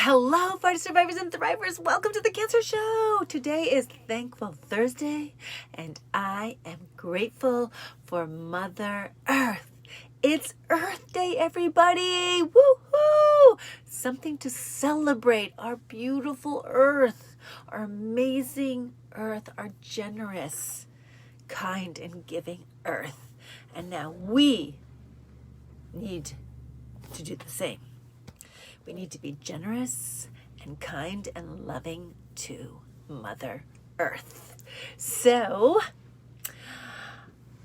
Hello, Fire Survivors and Thrivers. Welcome to the Cancer Show. Today is Thankful Thursday, and I am grateful for Mother Earth. It's Earth Day, everybody. Woohoo! Something to celebrate our beautiful Earth, our amazing Earth, our generous, kind, and giving Earth. And now we need to do the same. We need to be generous and kind and loving to Mother Earth. So,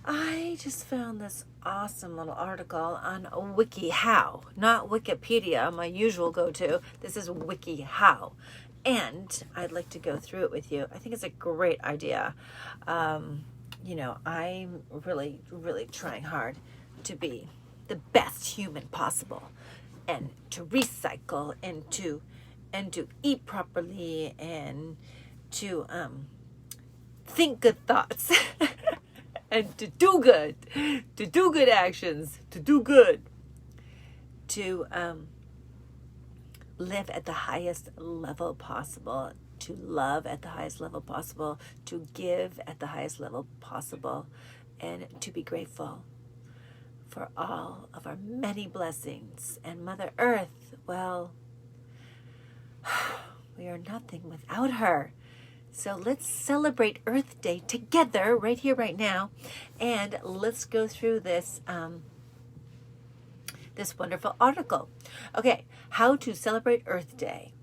I just found this awesome little article on WikiHow, not Wikipedia, my usual go-to. This is WikiHow. And I'd like to go through it with you. I think it's a great idea. I'm really, really trying hard to be the best human possible, and to recycle, and to eat properly, and to think good thoughts, and to do good actions, to do good, to live at the highest level possible, to love at the highest level possible, to give at the highest level possible, and to be grateful for all of our many blessings. And Mother Earth, well, we are nothing without her. So let's celebrate Earth Day together right here, right now. And let's go through this wonderful article. Okay, how to celebrate Earth Day.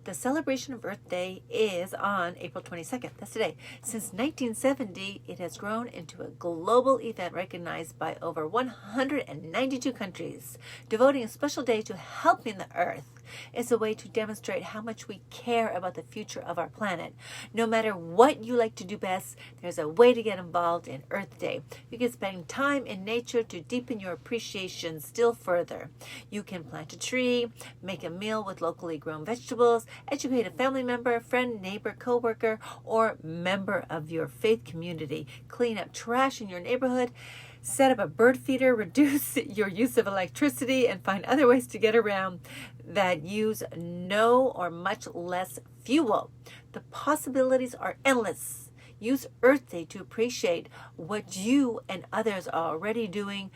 The celebration of Earth Day is on April 22nd. That's today. Since 1970, it has grown into a global event recognized by over 192 countries. Devoting a special day to helping the Earth is a way to demonstrate how much we care about the future of our planet. No matter what you like to do best, there's a way to get involved in Earth Day. You can spend time in nature to deepen your appreciation still further. You can plant a tree, make a meal with locally grown vegetables, educate a family member, friend, neighbor, coworker, or member of your faith community, clean up trash in your neighborhood, set up a bird feeder, reduce your use of electricity, and find other ways to get around that use no or much less fuel. The possibilities are endless. Use Earth Day to appreciate what you and others are already doing,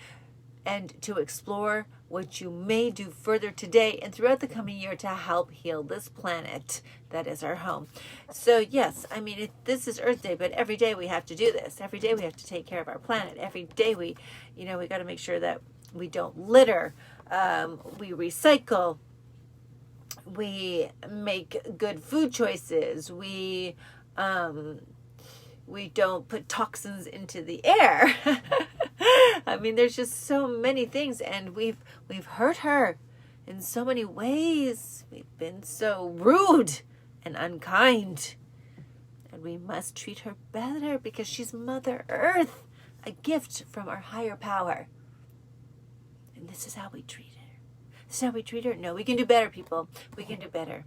and to explore what you may do further today and throughout the coming year to help heal this planet that is our home. So yes, this is Earth Day, but every day we have to do this. Every day we have to take care of our planet. Every day we got to make sure that we don't litter, we recycle, we make good food choices, we don't put toxins into the air. There's just so many things, and we've hurt her in so many ways. We've been so rude and unkind, and we must treat her better because she's Mother Earth, a gift from our higher power. And this is how we treat her. This is how we treat her. No, we can do better, people. We can do better.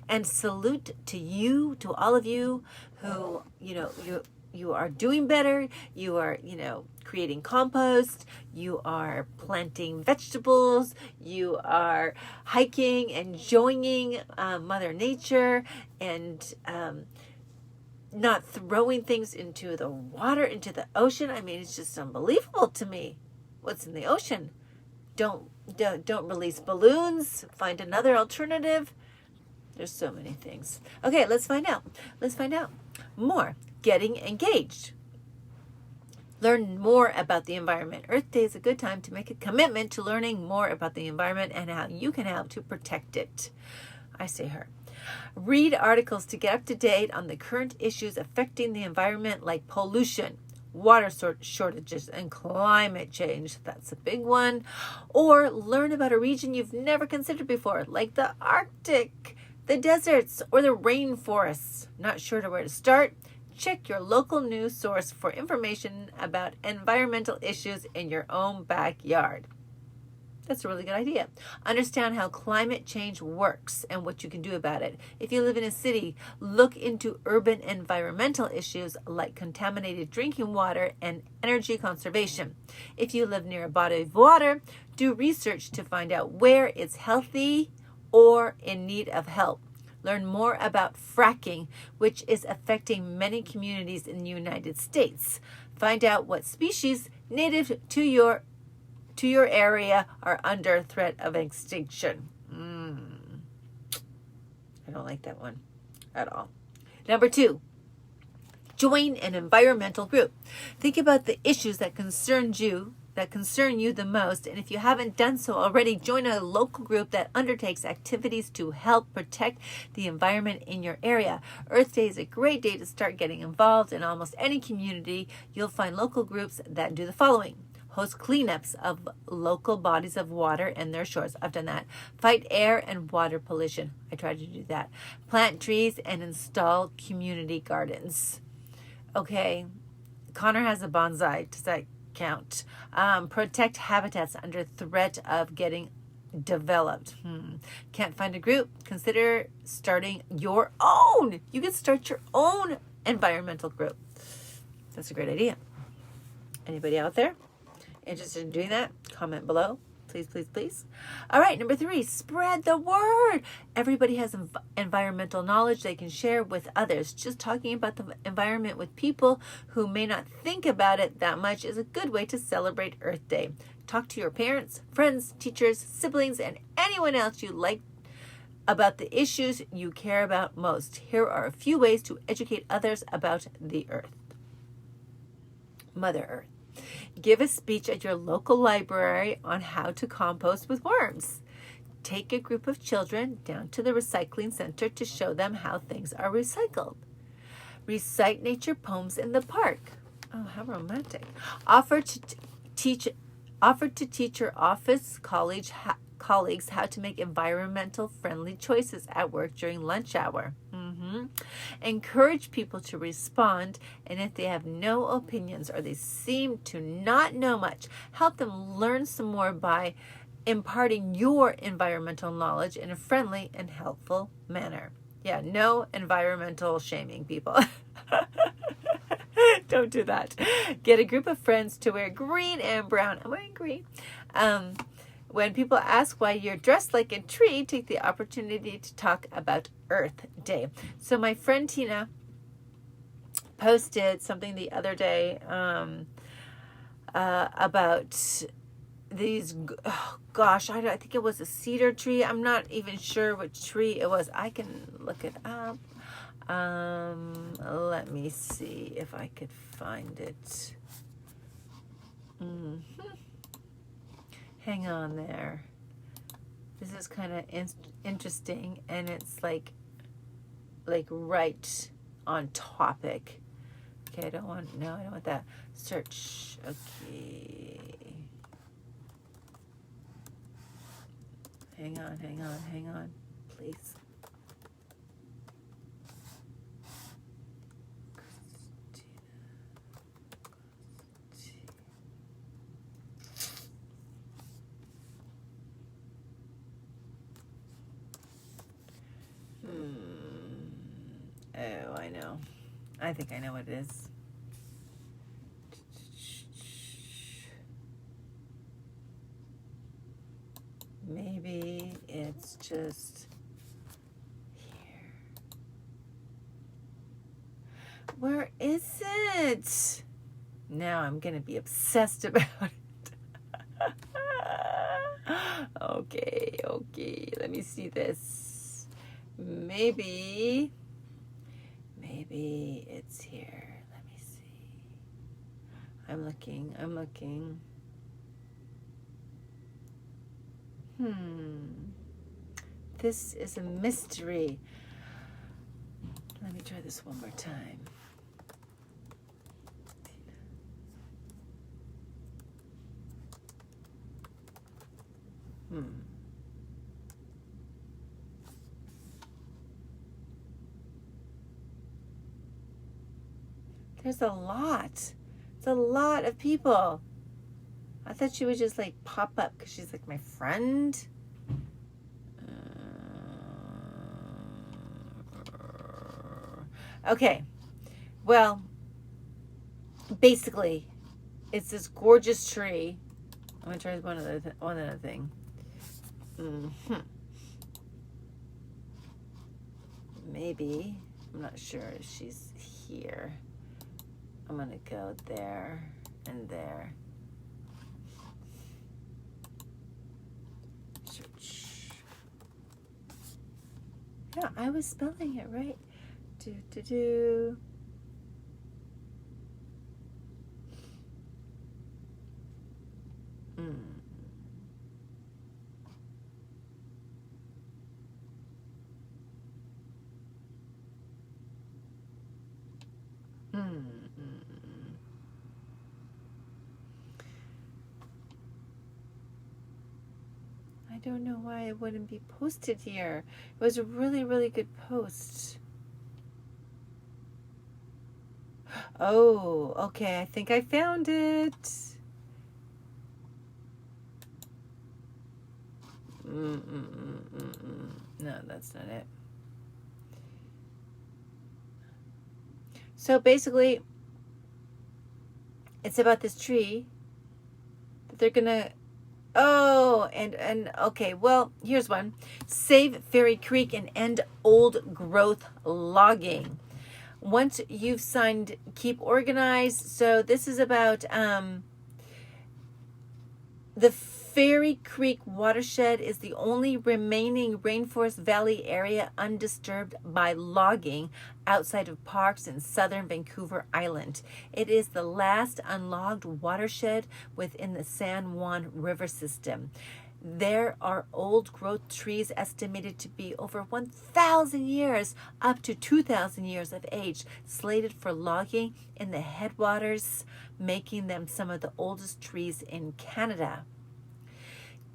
And salute to you, to all of you who, you are doing better. You are, creating compost. You are planting vegetables. You are hiking, enjoying Mother Nature, and not throwing things into the water, into the ocean. It's just unbelievable to me what's in the ocean. Don't release balloons. Find another alternative. There's so many things. Okay, let's find out. More. Getting engaged. Learn more about the environment. Earth Day is a good time to make a commitment to learning more about the environment and how you can help to protect it. I say her. Read articles to get up to date on the current issues affecting the environment, like pollution, water shortages, and climate change. That's a big one. Or learn about a region you've never considered before, like the Arctic, the deserts, or the rainforests. Not sure where to start? Check your local news source for information about environmental issues in your own backyard. That's a really good idea. Understand how climate change works and what you can do about it. If you live in a city, look into urban environmental issues like contaminated drinking water and energy conservation. If you live near a body of water, do research to find out where it's healthy or in need of help. Learn more about fracking, which is affecting many communities in the United States. Find out what species native to your area are under threat of extinction. I don't like that one at all. Number 2, join an environmental group. Think about the issues that concern you the most, and if you haven't done so already, join a local group that undertakes activities to help protect the environment in your area. Earth Day is a great day to start getting involved. In almost any community, you'll find local groups that do the following: host cleanups of local bodies of water and their shores. I've done that. Fight air and water pollution. I tried to do that. Plant trees and install community gardens. Okay, Connor has a bonsai. Does that count? Protect habitats under threat of getting developed. Can't find a group? Consider starting your own. You can start your own environmental group. That's a great idea. Anybody out there interested in doing that? Comment below. Please, please, please. All right, number 3, spread the word. Everybody has environmental knowledge they can share with others. Just talking about the environment with people who may not think about it that much is a good way to celebrate Earth Day. Talk to your parents, friends, teachers, siblings, and anyone else you like about the issues you care about most. Here are a few ways to educate others about the Earth. Mother Earth. Give a speech at your local library on how to compost with worms. Take a group of children down to the recycling center to show them how things are recycled. Recite nature poems in the park. Oh, how romantic. Offer to teach your office colleagues how to make environmental friendly choices at work during lunch hour. Encourage people to respond, and if they have no opinions or they seem to not know much, help them learn some more by imparting your environmental knowledge in a friendly and helpful manner. Yeah, no environmental shaming, people. Don't do that. Get a group of friends to wear green and brown. I'm wearing green. When people ask why you're dressed like a tree, take the opportunity to talk about Earth Day. So my friend Tina posted something the other day about these, I think it was a cedar tree. I'm not even sure which tree it was. I can look it up. Let me see if I could find it. Hang on there. This is kind of interesting, and it's like right on topic. Okay, I don't want that. Search. Okay. Hang on, please. Oh, I know. I think I know what it is. Maybe it's just here. Where is it? Now I'm going to be obsessed about it. Okay. Let me see this. Maybe it's here. Let me see. I'm looking. This is a mystery. Let me try this one more time. There's a lot. It's a lot of people. I thought she would just like pop up because she's like my friend. Okay. Well, basically, it's this gorgeous tree. I'm going to try one other thing. maybe. I'm not sure if she's here. I'm going to go there and there. Search. Yeah, I was spelling it right. Do. I don't know why it wouldn't be posted here. It was a really, really good post. Oh, okay. I think I found it. No, that's not it. So basically, it's about this tree that they're gonna. Oh, and okay. Well, here's one: save Fairy Creek and end old growth logging. Once you've signed, keep organized. So this is about the Fairy Creek watershed is the only remaining rainforest valley area undisturbed by logging outside of parks in southern Vancouver Island. It is the last unlogged watershed within the San Juan River system. There are old growth trees estimated to be over 1,000 years, up to 2,000 years of age, slated for logging in the headwaters, making them some of the oldest trees in Canada.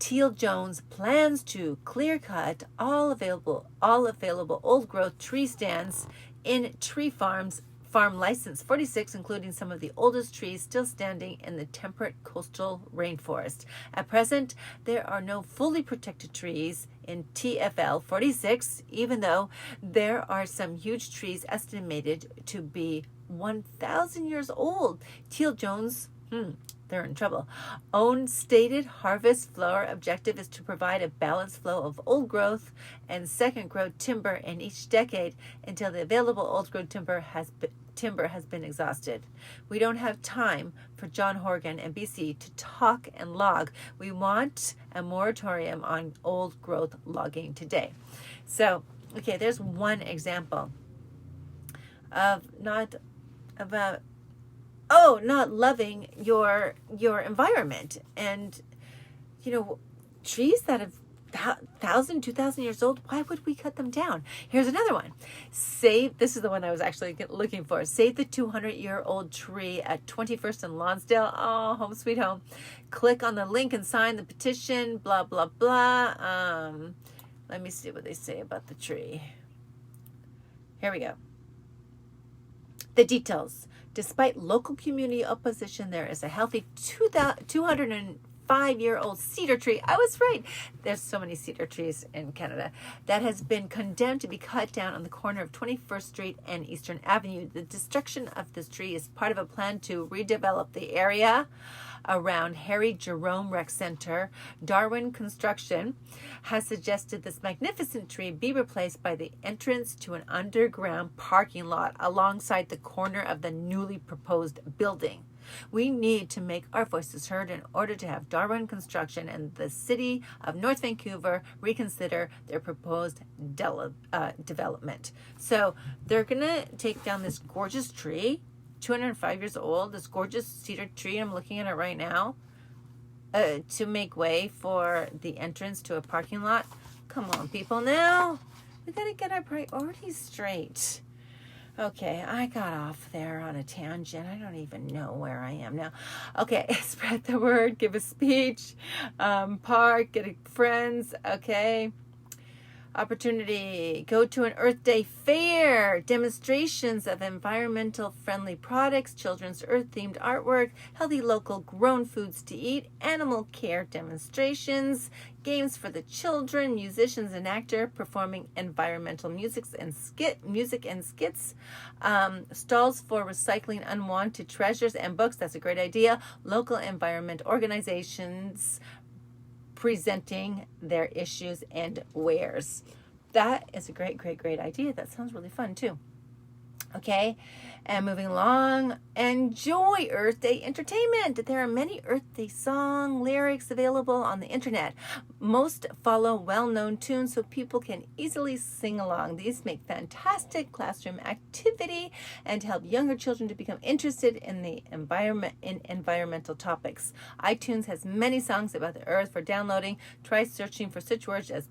Teal Jones plans to clear cut all available old growth tree stands in tree farms, farm license 46, including some of the oldest trees still standing in the temperate coastal rainforest. At present, there are no fully protected trees in TFL 46, even though there are some huge trees estimated to be 1,000 years old. Teal Jones, they're in trouble. Own stated harvest flower objective is to provide a balanced flow of old growth and second growth timber in each decade until the available old growth timber has been exhausted. We don't have time for John Horgan and BC to talk and log. We want a moratorium on old growth logging today. So, okay, there's one example of not loving your environment. And trees that have 1,000, 2,000 years old, why would we cut them down? Here's another one. This is the one I was actually looking for. Save the 200-year-old tree at 21st and Lonsdale. Oh, home sweet home. Click on the link and sign the petition, blah, blah, blah. Let me see what they say about the tree. Here we go. The details. Despite local community opposition, there is a healthy 205-year-old cedar tree. I was right. There's so many cedar trees in Canada that has been condemned to be cut down on the corner of 21st Street and Eastern Avenue. The destruction of this tree is part of a plan to redevelop the area around Harry Jerome Rec Center. Darwin Construction has suggested this magnificent tree be replaced by the entrance to an underground parking lot alongside the corner of the newly proposed building. We need to make our voices heard in order to have Darwin Construction and the City of North Vancouver reconsider their proposed development. So they're going to take down this gorgeous tree, 205 years old, this gorgeous cedar tree. I'm looking at it right now, to make way for the entrance to a parking lot. Come on, people, now. We got to get our priorities straight. Okay, I got off there on a tangent. I don't even know where I am now. Okay, spread the word, give a speech, park, get friends, okay. Opportunity, go to an Earth Day fair, demonstrations of environmental friendly products, children's earth-themed artwork, healthy local grown foods to eat, animal care demonstrations, games for the children, musicians and actor performing environmental music and skits, stalls for recycling unwanted treasures and books. That's a great idea. Local environment organizations presenting their issues and wares. that is a great, great, great idea. That sounds really fun too. Okay, and moving along, enjoy Earth Day entertainment. There are many Earth Day song lyrics available on the internet. Most follow well-known tunes so people can easily sing along. These make fantastic classroom activity and help younger children to become interested in the environmental topics. iTunes has many songs about the Earth for downloading. Try searching for such words as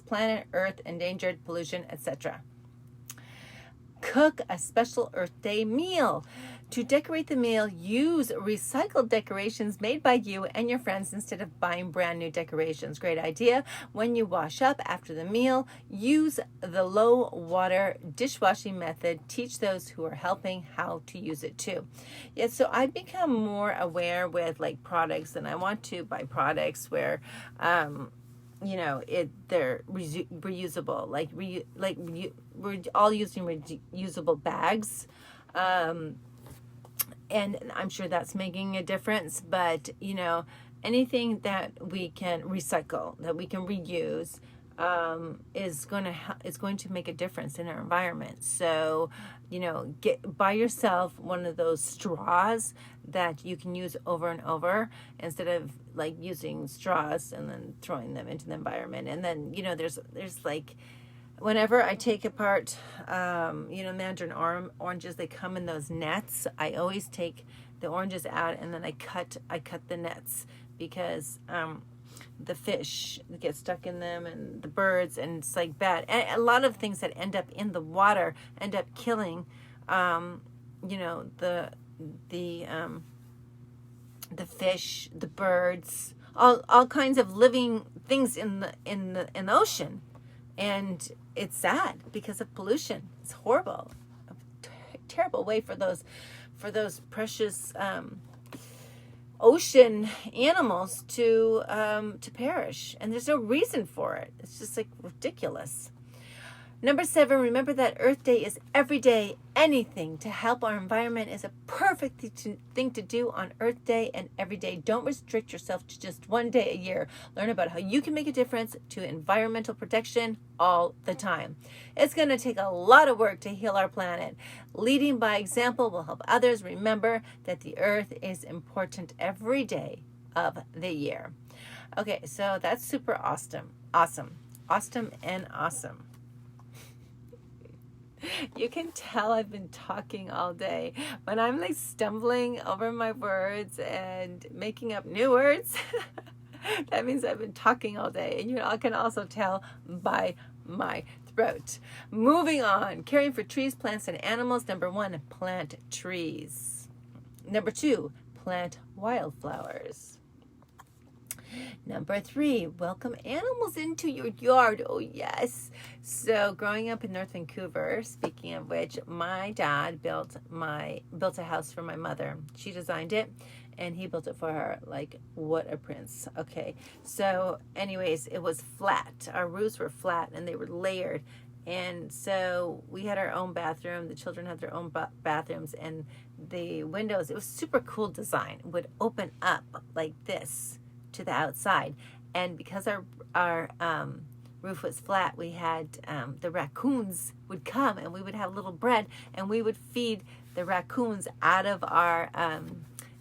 planet, Earth, endangered, pollution, etc. Cook a special Earth Day meal. To decorate the meal, use recycled decorations made by you and your friends instead of buying brand new decorations. Great idea. When you wash up after the meal, use the low water dishwashing method. Teach those who are helping how to use it too. Yeah, so I've become more aware with like products, and I want to buy products where they're reusable. We're all using reusable bags, and I'm sure that's making a difference. But anything that we can recycle, that we can reuse, is going to make a difference in our environment. So, buy yourself one of those straws that you can use over and over instead of like using straws and then throwing them into the environment. And then, there's like, whenever I take apart, mandarin oranges, they come in those nets. I always take the oranges out and then I cut the nets because, the fish get stuck in them and the birds, and it's like bad. And a lot of things that end up in the water end up killing, the fish, the birds, all kinds of living things in the ocean. And it's sad because of pollution. It's horrible, a terrible way for those precious, ocean animals to perish, and there's no reason for it. It's just like ridiculous. Number 7, remember that Earth Day is every day. Anything to help our environment is a perfect thing to do on Earth Day and every day. Don't restrict yourself to just one day a year. Learn about how you can make a difference to environmental protection all the time. It's going to take a lot of work to heal our planet. Leading by example will help others remember that the Earth is important every day of the year. Okay, so that's super awesome. Awesome and awesome. You can tell I've been talking all day. When I'm like stumbling over my words and making up new words, that means I've been talking all day. And you can also tell by my throat. Moving on, caring for trees, plants, and animals. Number 1, plant trees. Number 2, plant wildflowers. Number 3, welcome animals into your yard. Oh, yes. So growing up in North Vancouver, speaking of which, my dad built a house for my mother. She designed it, and he built it for her. Like, what a prince. Okay. So anyways, it was flat. Our roofs were flat, and they were layered. And so we had our own bathroom. The children had their own bathrooms, and the windows, it was super cool design, would open up like this to the outside. And because our roof was flat, we had the raccoons would come, and we would have little bread, and we would feed the raccoons out of our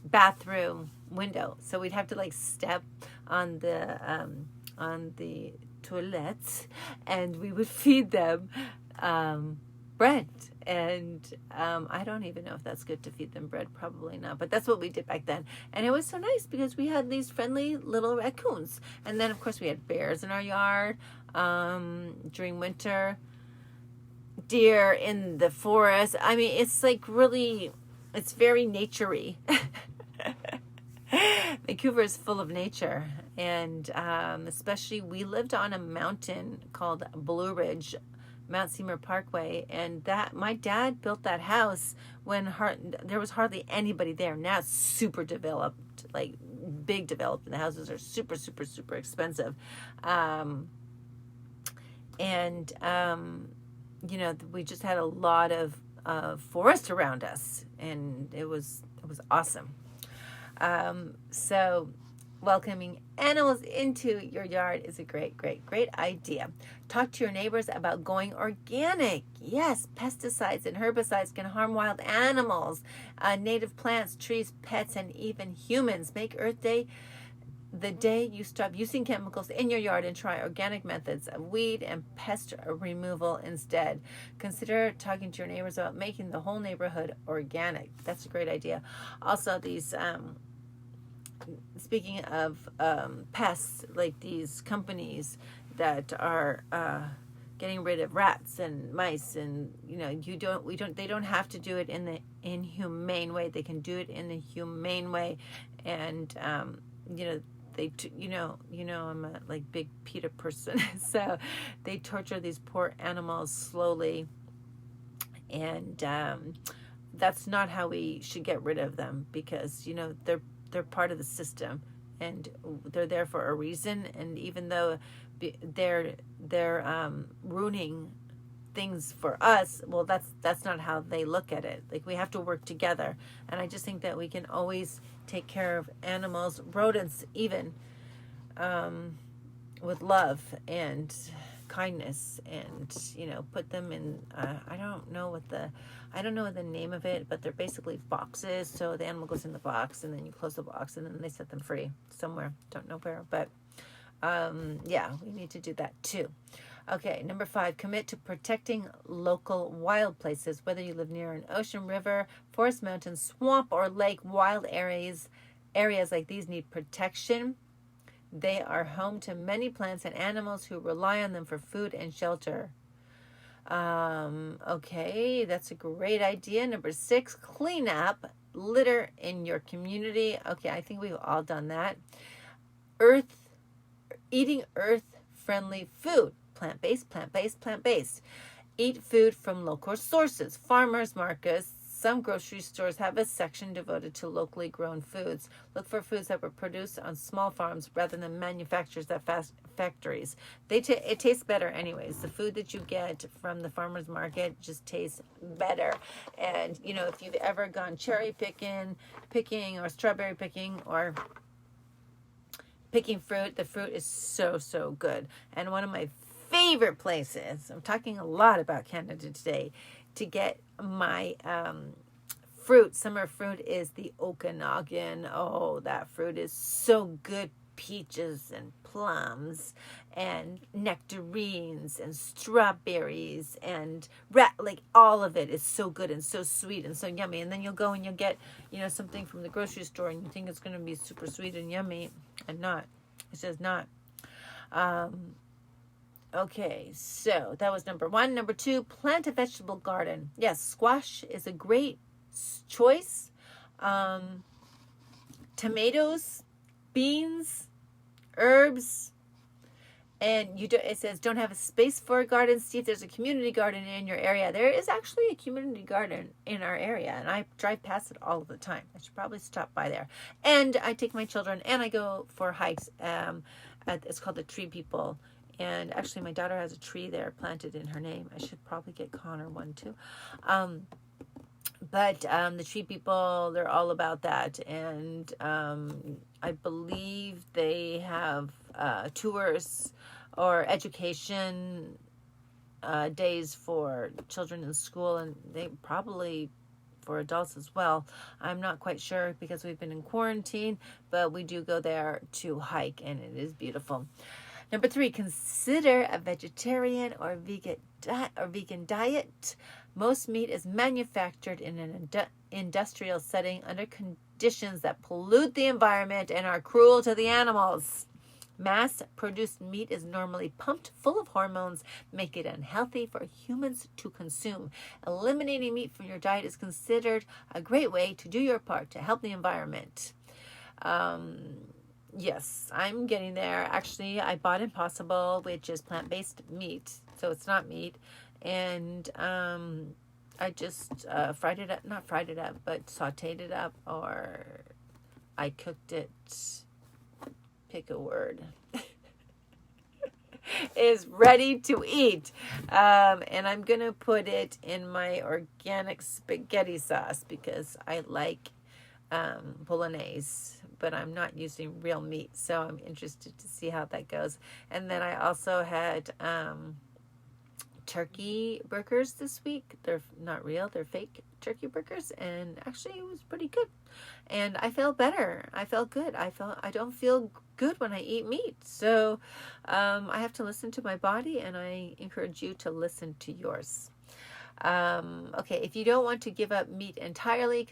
bathroom window. So we'd have to like step on the toilets, and we would feed them bread. And I don't even know if that's good to feed them bread. Probably not. But that's what we did back then. And it was so nice because we had these friendly little raccoons. And then, of course, we had bears in our yard during winter. Deer in the forest. I mean, it's like really, it's very nature-y. Vancouver is full of nature. And especially, we lived on a mountain called Blue Ridge, Mount Seymour Parkway, and that my dad built that house when there was hardly anybody there. Now it's super developed, like big developed, and the houses are super, super, super expensive. We just had a lot of forest around us, and it was awesome. So welcoming animals into your yard is a great, great, great idea. Talk to your neighbors about going organic. Yes, pesticides and herbicides can harm wild animals, native plants, trees, pets, and even humans. Make Earth Day the day you stop using chemicals in your yard and try organic methods of weed and pest removal instead. Consider talking to your neighbors about making the whole neighborhood organic. That's a great idea. Also, these speaking of pests, like these companies that are getting rid of rats and mice, and they don't have to do it in the inhumane way. They can do it in the humane way, and I'm a big PETA person, so they torture these poor animals slowly, and that's not how we should get rid of them, because they're part of the system and they're there for a reason. And even though they're ruining things for us, well, that's not how they look at it. We have to work together, and I just think that we can always take care of animals, rodents even, with love and kindness, and put them in I don't know the name of it, but they're basically boxes. So the animal goes in the box, and then you close the box, and then they set them free somewhere, don't know where, but we need to do that too. Okay, number 5, commit to protecting local wild places. Whether you live near an ocean, river, forest, mountain, swamp, or lake, wild areas like these need protection. They are home to many plants and animals who rely on them for food and shelter. Okay, that's a great idea. Number 6, clean up litter in your community. Okay, I think we've all done that. Eating earth-friendly food. Plant-based, plant-based, plant-based. Eat food from local sources. Farmers markets. Some grocery stores have a section devoted to locally grown foods. Look for foods that were produced on small farms rather than manufacturers at fast factories. It tastes better anyways. The food that you get from the farmer's market just tastes better. And, if you've ever gone cherry picking or strawberry picking or picking fruit, the fruit is so, so good. And one of my favorite places, I'm talking a lot about Canada today, to get my summer fruit is the Okanagan. Oh, that fruit is so good. Peaches and plums and nectarines and strawberries and all of it is so good and so sweet and so yummy. And then you'll go and you'll get something from the grocery store, and you think it's going to be super sweet and yummy, and not. It's just not. Okay, so that was number 1. Number 2, plant a vegetable garden. Yes, squash is a great choice. Tomatoes, beans, herbs, and it says don't have a space for a garden. See if there's a community garden in your area. There is actually a community garden in our area, and I drive past it all the time. I should probably stop by there. And I take my children and I go for hikes. It's called the Tree People. And actually, my daughter has a tree there planted in her name. I should probably get Connor one too. But the Tree People, they're all about that. And I believe they have tours or education days for children in school, and they probably for adults as well. I'm not quite sure because we've been in quarantine, but we do go there to hike, and it is beautiful. Number 3, consider a vegetarian or vegan diet. Most meat is manufactured in an industrial setting under conditions that pollute the environment and are cruel to the animals. Mass-produced meat is normally pumped full of hormones, make it unhealthy for humans to consume. Eliminating meat from your diet is considered a great way to do your part to help the environment. Yes, I'm getting there. Actually, I bought Impossible, which is plant-based meat, so it's not meat. And I just fried it up, not fried it up, but sauteed it up, or I cooked it, pick a word, is ready to eat. And I'm going to put it in my organic spaghetti sauce because I like bolognese. but I'm not using real meat. So I'm interested to see how that goes. And then I also had turkey burgers this week. They're not real, they're fake turkey burgers, and actually it was pretty good. And I felt better. I felt good. I don't feel good when I eat meat. So I have to listen to my body, and I encourage you to listen to yours. Okay, if you don't want to give up meat entirely,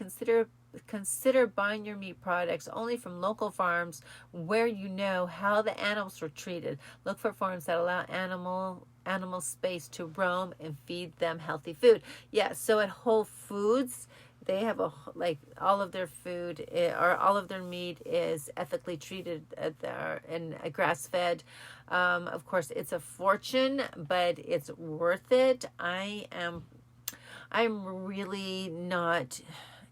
consider buying your meat products only from local farms where you know how the animals were treated. Look for farms that allow animal space to roam and feed them healthy food. Yeah, so at Whole Foods, they have all of their food or all of their meat is ethically treated and grass-fed. Of course, it's a fortune, but it's worth it. I'm really not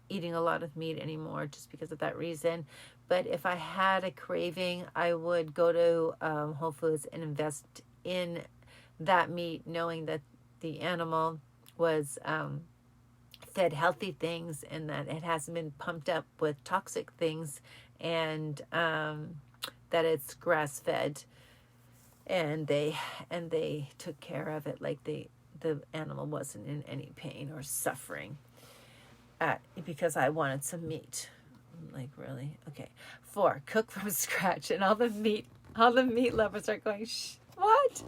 eating a lot of meat anymore just because of that reason. But if I had a craving, I would go to Whole Foods and invest in that meat, knowing that the animal was fed healthy things and that it hasn't been pumped up with toxic things, and that it's grass fed, and they took care of it, like the animal wasn't in any pain or suffering because I wanted some meat. Like, really? Okay. 4, cook from scratch. And all the meat lovers are going, shh, what?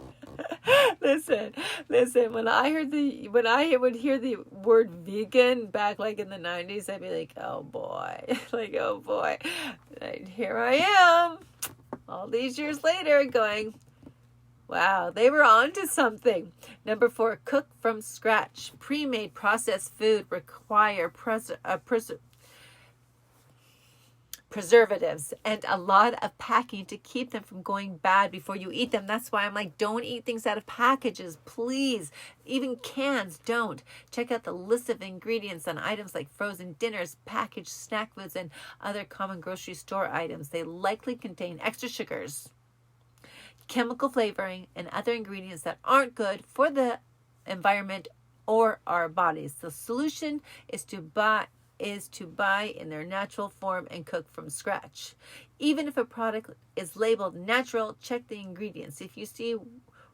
Listen, when I would hear the word vegan back like in the 90s, I'd be like, oh boy. Like, oh boy. And here I am all these years later going, wow, they were onto something. Number 4, cook from scratch. Pre-made processed food require preservatives and a lot of packing to keep them from going bad before you eat them. That's why I'm like, don't eat things out of packages, please. Even cans, don't. Check out the list of ingredients on items like frozen dinners, packaged snack foods, and other common grocery store items. They likely contain extra sugars, chemical flavoring, and other ingredients that aren't good for the environment or our bodies. The solution is to buy in their natural form and cook from scratch. Even if a product is labeled natural, check the ingredients. If you see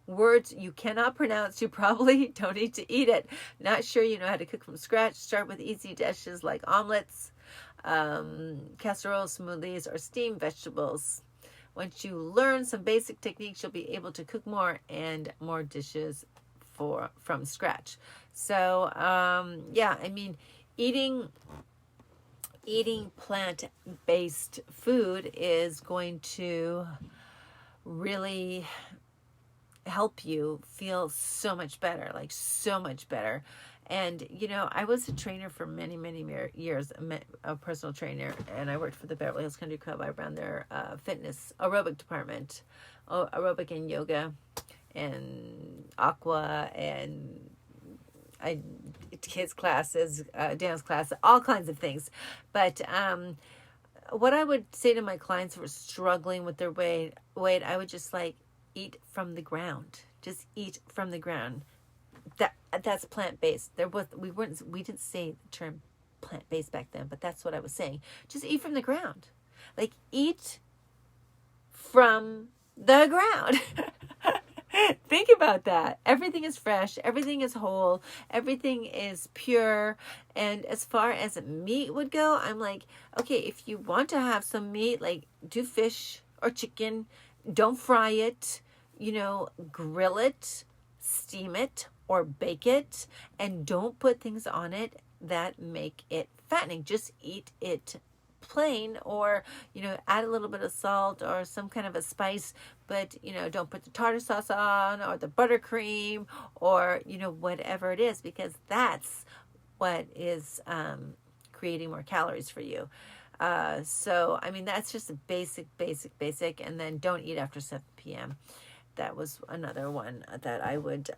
words you cannot pronounce, you probably don't need to eat it. Not sure you know how to cook from scratch? Start with easy dishes like omelets, casseroles, smoothies, or steamed vegetables. Once you learn some basic techniques, you'll be able to cook more and more dishes from scratch. So, yeah, I mean, eating plant-based food is going to really help you feel so much better, like so much better. And, you know, I was a trainer for many, many years, a personal trainer, and I worked for the Beverly Hills Country Club. I ran their fitness aerobic department, aerobic and yoga and aqua, and kids classes, dance classes, all kinds of things. But what I would say to my clients who were struggling with their weight, I would just like, eat from the ground. Just eat from the ground. That's plant-based. We didn't say the term plant-based back then, but that's what I was saying. Just eat from the ground. Like, eat from the ground. Think about that. Everything is fresh. Everything is whole. Everything is pure. And as far as meat would go, I'm like, okay, if you want to have some meat, like, do fish or chicken. Don't fry it. You know, grill it, steam it, or bake it, and don't put things on it that make it fattening. Just eat it plain, or, you know, add a little bit of salt or some kind of a spice, but, you know, don't put the tartar sauce on or the buttercream or, you know, whatever it is, because that's what is creating more calories for you. So, I mean, that's just a basic, and then don't eat after 7 p.m. That was another one that I would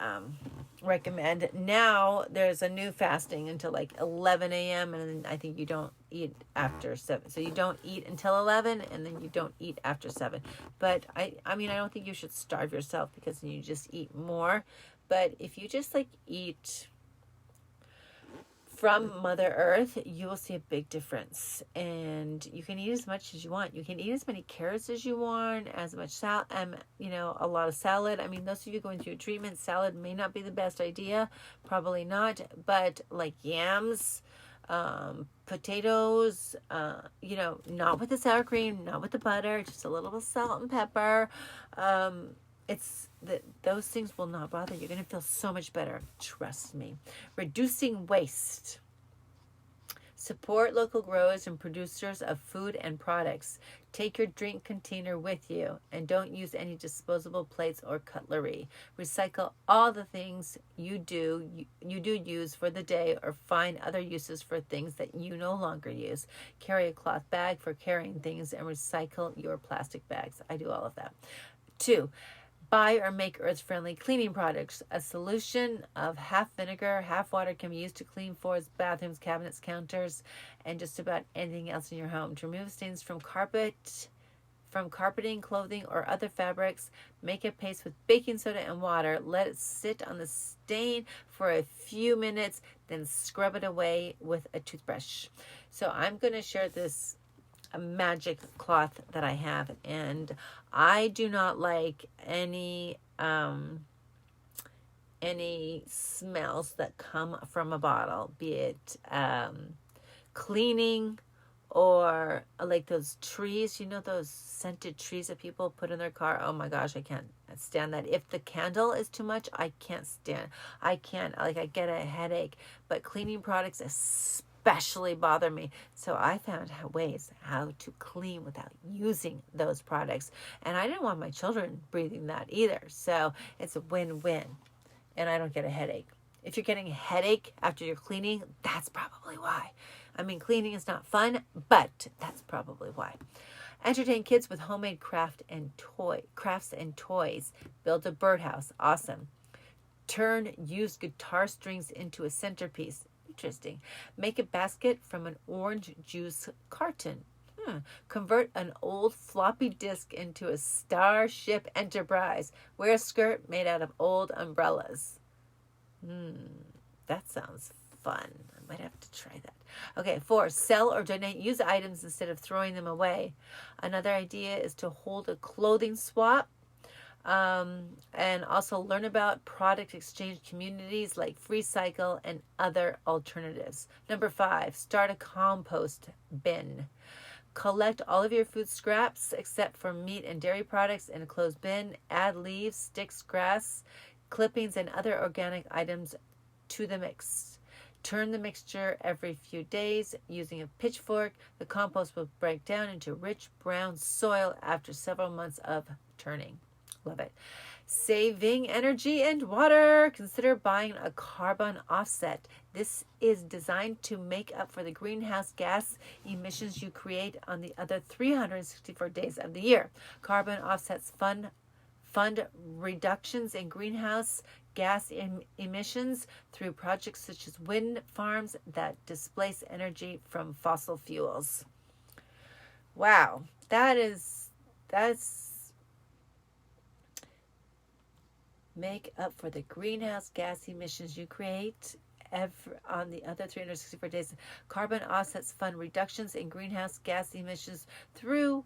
recommend. Now there's a new fasting until like 11 a.m. and I think you don't eat after 7. So you don't eat until 11 and then you don't eat after 7. But I mean, I don't think you should starve yourself because then you just eat more. But if you just like eat from Mother Earth, you will see a big difference. And you can eat as much as you want. You can eat as many carrots as you want, as much salad, a lot of salad. I mean, those of you going through treatment, salad may not be the best idea, probably not, but like yams, potatoes, not with the sour cream, not with the butter, just a little bit of salt and pepper. It's that those things will not bother you. You're going to feel so much better. Trust me. Reducing waste. Support local growers and producers of food and products. Take your drink container with you and don't use any disposable plates or cutlery. Recycle all the things you do use for the day or find other uses for things that you no longer use. Carry a cloth bag for carrying things and recycle your plastic bags. I do all of that. 2. Buy or make earth-friendly cleaning products. A solution of half vinegar, half water can be used to clean floors, bathrooms, cabinets, counters, and just about anything else in your home. To remove stains from carpeting, clothing, or other fabrics, make a paste with baking soda and water. Let it sit on the stain for a few minutes, then scrub it away with a toothbrush. So I'm going to share this a magic cloth that I have, and I do not like any smells that come from a bottle, be it cleaning or like those trees, those scented trees that people put in their car. Oh my gosh, I can't stand that. If the candle is too much, I get a headache. But cleaning products especially bother me. So I found ways how to clean without using those products. And I didn't want my children breathing that either. So it's a win-win. And I don't get a headache. If you're getting a headache after you're cleaning, that's probably why. I mean, cleaning is not fun, but that's probably why. Entertain kids with homemade crafts and toys. Build a birdhouse. Awesome. Turn used guitar strings into a centerpiece. Interesting. Make a basket from an orange juice carton. Convert an old floppy disk into a Starship Enterprise. Wear a skirt made out of old umbrellas. That sounds fun. I might have to try that. Okay, 4, sell or donate used items instead of throwing them away. Another idea is to hold a clothing swap. And also learn about product exchange communities like FreeCycle and other alternatives. Number 5, start a compost bin. Collect all of your food scraps except for meat and dairy products in a closed bin. Add leaves, sticks, grass, clippings, and other organic items to the mix. Turn the mixture every few days using a pitchfork. The compost will break down into rich brown soil after several months of turning. Love it. Saving energy and water. Consider buying a carbon offset. This is designed to make up for the greenhouse gas emissions you create on the other 364 days of the year. Carbon offsets fund reductions in greenhouse gas emissions through projects such as wind farms that displace energy from fossil fuels. Wow, that's make up for the greenhouse gas emissions you create on the other 364 days. Carbon offsets fund reductions in greenhouse gas emissions through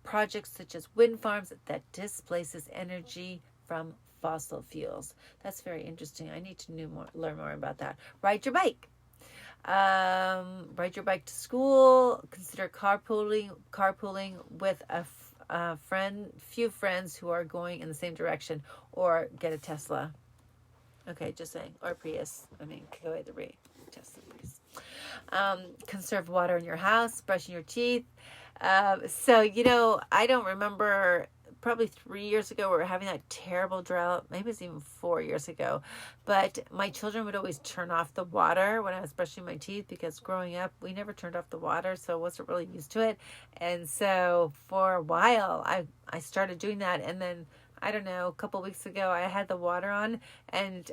projects such as wind farms that displaces energy from fossil fuels. That's very interesting. I need to learn more about that. Ride your bike. Ride your bike to school. Consider carpooling with a few friends who are going in the same direction, or get a Tesla. Okay, just saying, or Prius. I mean, go either way. Tesla, Prius. Conserve water in your house, brushing your teeth. So, I don't remember, probably 3 years ago, we were having that terrible drought. Maybe it was even 4 years ago. But my children would always turn off the water when I was brushing my teeth, because growing up, we never turned off the water, so I wasn't really used to it. And so for a while, I started doing that. And then, I don't know, a couple weeks ago, I had the water on, and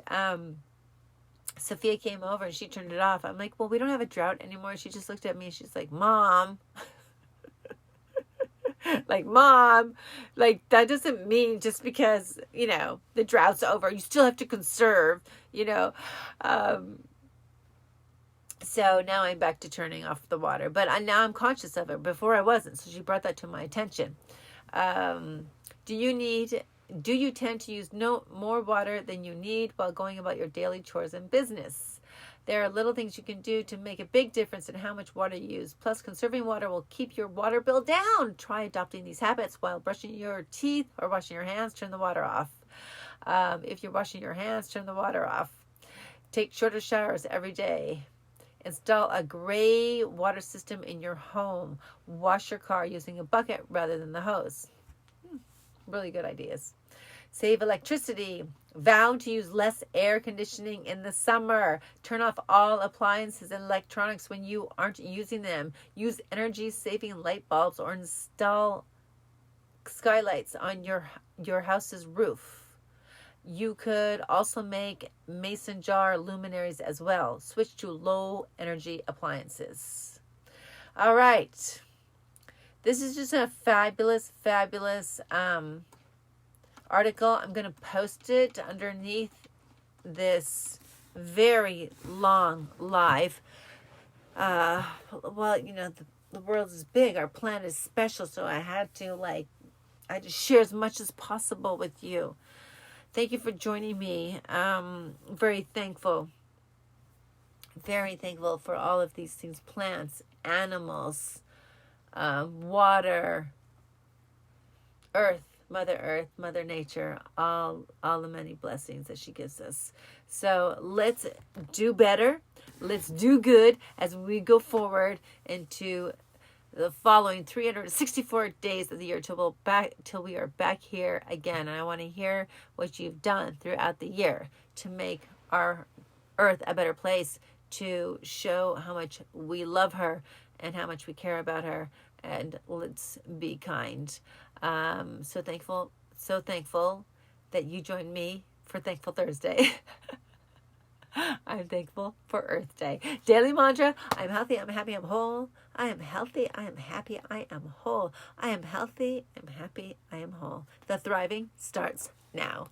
Sophia came over and she turned it off. I'm like, well, we don't have a drought anymore. She just looked at me and she's like, Mom. Mom, that doesn't mean just because, the drought's over, you still have to conserve, So now I'm back to turning off the water. But now I'm conscious of it. Before I wasn't. So she brought that to my attention. Do you tend to use no more water than you need while going about your daily chores and business? There are little things you can do to make a big difference in how much water you use. Plus, conserving water will keep your water bill down. Try adopting these habits while brushing your teeth or washing your hands. Turn the water off. If you're washing your hands, turn the water off. Take shorter showers every day. Install a gray water system in your home. Wash your car using a bucket rather than the hose. Really good ideas. Save electricity. Vow to use less air conditioning in the summer. Turn off all appliances and electronics when you aren't using them. Use energy-saving light bulbs or install skylights on your house's roof. You could also make mason jar luminaries as well. Switch to low energy appliances. All right. This is just a fabulous article. I'm going to post it underneath this very long live. Well, you know, the world is big. Our planet is special. So I had to share as much as possible with you. Thank you for joining me. Very thankful for all of these things, plants, animals, water, earth, Mother Nature, all the many blessings that she gives us. So let's do better. Let's do good as we go forward into the following 364 days of the year till we are back here again. And I want to hear what you've done throughout the year to make our earth a better place, to show how much we love her and how much we care about her. And let's be kind. So thankful that you joined me for Thankful Thursday. I'm thankful for Earth Day. Daily mantra: I'm healthy, I'm happy, I'm whole. I am healthy, I am happy, I am whole. I am healthy, I'm happy, I am whole. The thriving starts now.